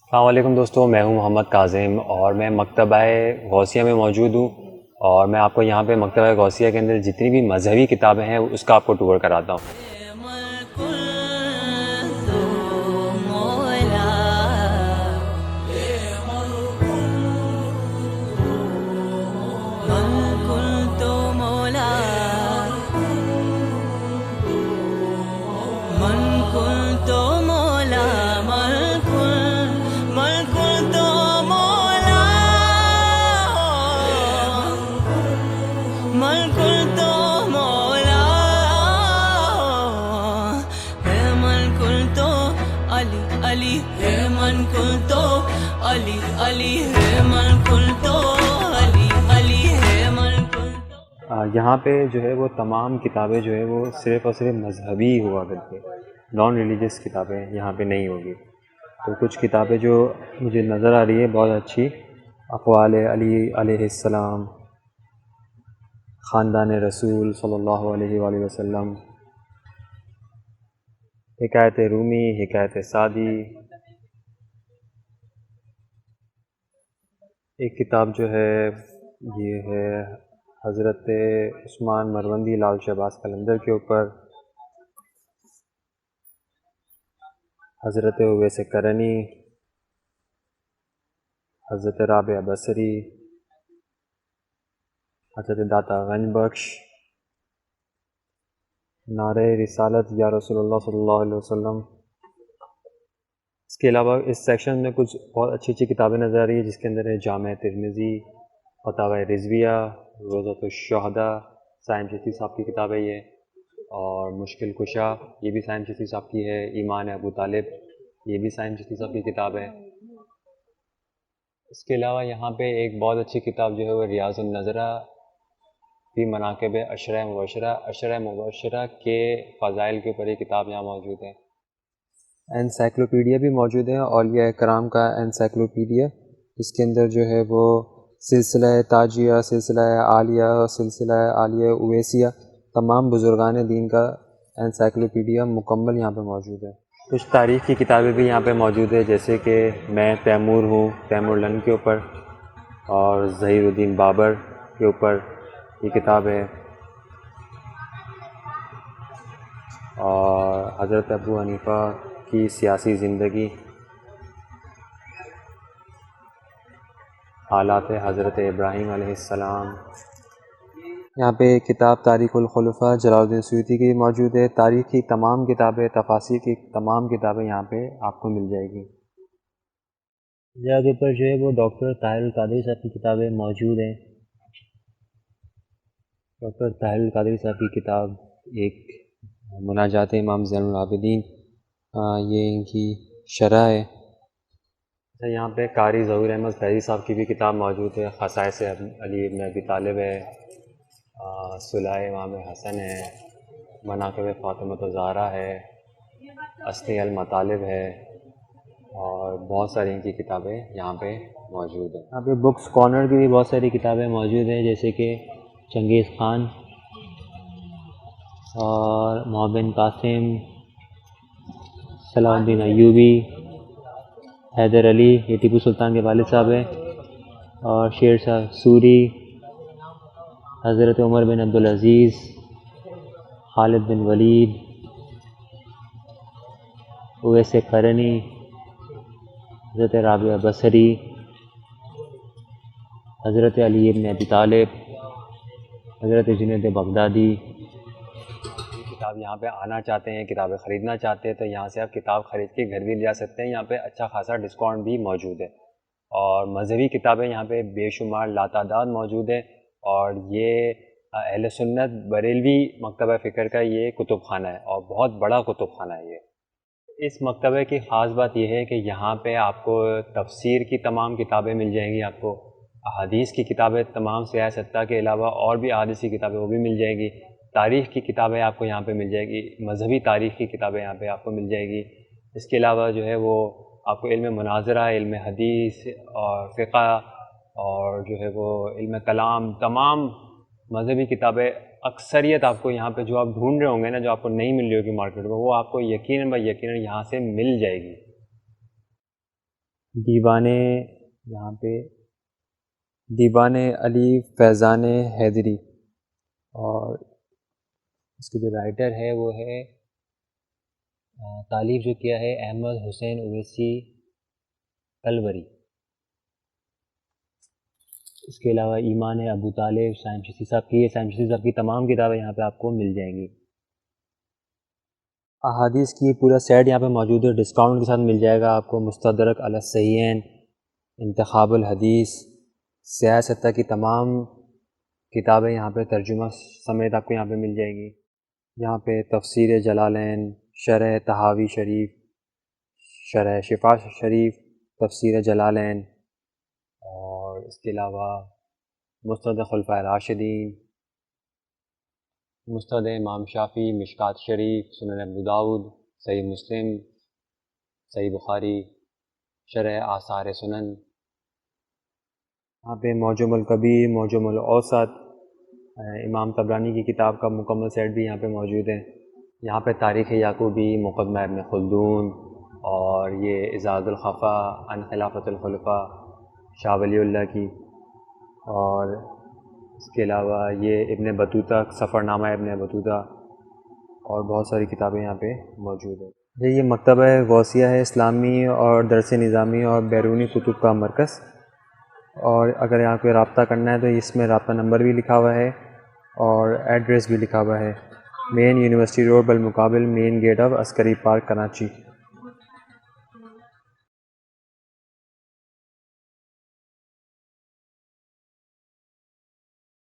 السلام علیکم دوستوں، میں ہوں محمد کاظم اور میں مکتبہ غوثیہ میں موجود ہوں، اور میں آپ کو یہاں پہ مکتبہ غوثیہ کے اندر جتنی بھی مذہبی کتابیں ہیں اس کا آپ کو ٹور کراتا ہوں۔ یہاں پہ جو ہے وہ تمام کتابیں جو ہے وہ صرف اور صرف مذہبی ہوا کرتی ہیں، نان ریلیجیس کتابیں یہاں پہ نہیں ہوگی۔ تو کچھ کتابیں جو مجھے نظر آ رہی ہے بہت اچھی، اقوال علی علیہ السلام، خاندان رسول صلی اللہ علیہ وآلہ وسلم، حکایت رومی، حکایت سعدی۔ ایک کتاب جو ہے یہ ہے حضرت عثمان مروندی لال شہباز قلندر کے اوپر، حضرت اویس کرنی، حضرت رابعہ بصری، حضرت داتا غنج بخش، نعرہ رسالت یا رسول اللہ صلی اللہ علیہ وسلم۔ اس کے علاوہ اس سیکشن میں کچھ بہت اچھی اچھی کتابیں نظر آ رہی ہیں، جس کے اندر ہے جامع ترمذی، فتاوی رضویہ، روضۃ الشہداء، سائم چشتی صاحب کی کتاب ہے یہ، اور مشکل کشا یہ بھی سائم چشتی صاحب کی ہے، ایمان ابو طالب یہ بھی سائم چشتی صاحب کی کتاب ہے۔ اس کے علاوہ یہاں پہ ایک بہت اچھی کتاب جو ہے وہ ریاض النظرہ فی مناقب عشرہ مبشرہ کے فضائل کے اوپر یہ کتاب یہاں موجود ہے۔ انسائکلوپیڈیا بھی موجود ہے، اولیاء کرام کا انسائکلوپیڈیا، جس کے اندر جو ہے وہ سلسلہ تاجیہ، سلسلہ عالیہ، سلسلہ عالیہ اویسیہ، تمام بزرگان دین کا انسائکلوپیڈیا مکمل یہاں پہ موجود ہے۔ کچھ تاریخ کی کتابیں بھی یہاں پہ موجود ہے، جیسے کہ میں تیمور ہوں، تیمور لنگ کے اوپر، اور ظہیر الدین بابر کے اوپر یہ کتاب ہے، اور حضرت ابو حنیفہ کی سیاسی زندگی، حالات حضرت ابراہیم علیہ السلام۔ یہاں پہ کتاب تاریخ الخلفاء جلال الدین سیوطی کی موجود ہے۔ تاریخ کی تمام کتابیں، تفاسیر کی تمام کتابیں یہاں پہ آپ کو مل جائے گی۔ جگہ کے اوپر جو ہے وہ ڈاکٹر طاہر القادری صاحب کی کتابیں موجود ہیں۔ ڈاکٹر طاہر القادری صاحب کی کتاب ایک مناجات امام زین العابدین، یہ ان کی شرح ہے۔ یہاں پہ قاری ظہور احمد فیضی صاحب کی بھی کتاب موجود ہے، خصائص علی ابن ابی طالب ہے، صلح امام حسن ہے، مناقب فاطمۃ الزہرا ہے، اصلی المطالب ہے، اور بہت ساری ان کی کتابیں یہاں پہ موجود ہیں۔ یہاں پہ بکس کارنر کی بھی بہت ساری کتابیں موجود ہیں، جیسے کہ چنگیز خان اور محمد بن قاسم، صلاح الدین ایوبی، حیدر علی، یہ ٹیپو سلطان کے والد صاحب ہیں، اور شیر شاہ سوری، حضرت عمر بن عبدالعزیز، خالد بن ولید، اویس قرنی، حضرت رابعہ بصری، حضرت علی بن ابی طالب، حضرت جنید بغدادی۔ کتاب یہاں پہ آنا چاہتے ہیں، کتابیں خریدنا چاہتے ہیں، تو یہاں سے آپ کتاب خرید کے گھر بھی لے جا سکتے ہیں۔ یہاں پہ اچھا خاصا ڈسکاؤنٹ بھی موجود ہے، اور مذہبی کتابیں یہاں پہ بے شمار لاتعداد موجود ہے، اور یہ اہل سنت بریلوی مکتبہ فکر کا یہ کتب خانہ ہے، اور بہت بڑا کتب خانہ ہے یہ۔ اس مکتبہ کی خاص بات یہ ہے کہ یہاں پہ آپ کو تفسیر کی تمام کتابیں مل جائیں گی، آپ کو احادیث کی کتابیں تمام سیاہ ستہ کے علاوہ اور بھی احادیث کی کتابیں وہ بھی مل جائیں گی، تاریخ کی کتابیں آپ کو یہاں پہ مل جائے گی، مذہبی تاریخ کی کتابیں یہاں پہ آپ کو مل جائے گی۔ اس کے علاوہ جو ہے وہ آپ کو علم مناظرہ، علم حدیث اور فقہ، اور جو ہے وہ علم کلام، تمام مذہبی کتابیں اکثریت آپ کو یہاں پہ جو آپ ڈھونڈ رہے ہوں گے نا، جو آپ کو نہیں مل رہی ہوگی مارکیٹ میں، وہ آپ کو یقیناً یہاں سے مل جائے گی۔ دیوان یہاں پہ دیوان علی فیضان حیدری، اور اس کے جو رائٹر ہے وہ ہے تالیف جو کیا ہے احمد حسین اویسی کلوری۔ اس کے علاوہ ایمان ابو طالب سائم شیسی صاحب کی، سائم شیسی صاحب کی تمام کتابیں یہاں پہ آپ کو مل جائیں گی۔ احادیث کی پورا سیٹ یہاں پہ موجود ہے، ڈسکاؤنٹ کے ساتھ مل جائے گا آپ کو۔ مستدرک علی الصحیحین، انتخاب الحدیث، سیاہ ستہ کی تمام کتابیں یہاں پہ ترجمہ سمیت آپ کو یہاں پہ مل جائے گی۔ یہاں پہ تفسیر جلالین، شرح طحاوی شریف، شرح شفا شریف، تفسیر جلالین، اور اس کے علاوہ مستند خلفاء راشدین، مستند امام شافعی، مشکات شریف، سنن ابو داؤد، صحیح مسلم، صحیح بخاری، شرح آثار سنن۔ یہاں پہ معجم الکبیر، معجم الاوسط، امام طبرانی کی کتاب کا مکمل سیٹ بھی یہاں پہ موجود ہے۔ یہاں پہ تاریخ یعقوبی، مقدمہ ابن خلدون، اور یہ اعزاز الخفا عن خلافت الخلفاء شاہ ولی اللہ کی، اور اس کے علاوہ یہ ابن بطوطہ، سفر نامہ ابن بطوطہ، اور بہت ساری کتابیں یہاں پہ موجود ہیں۔ یہ مکتبہ غوثیہ ہے، اسلامی اور درس نظامی اور بیرونی کتب کا مرکز، اور اگر یہاں پہ رابطہ کرنا ہے تو اس میں رابطہ نمبر بھی لکھا ہوا ہے اور ایڈریس بھی لکھا ہوا ہے۔ مین یونیورسٹی روڈ بالمقابل مین گیٹ آف عسکری پارک، کراچی۔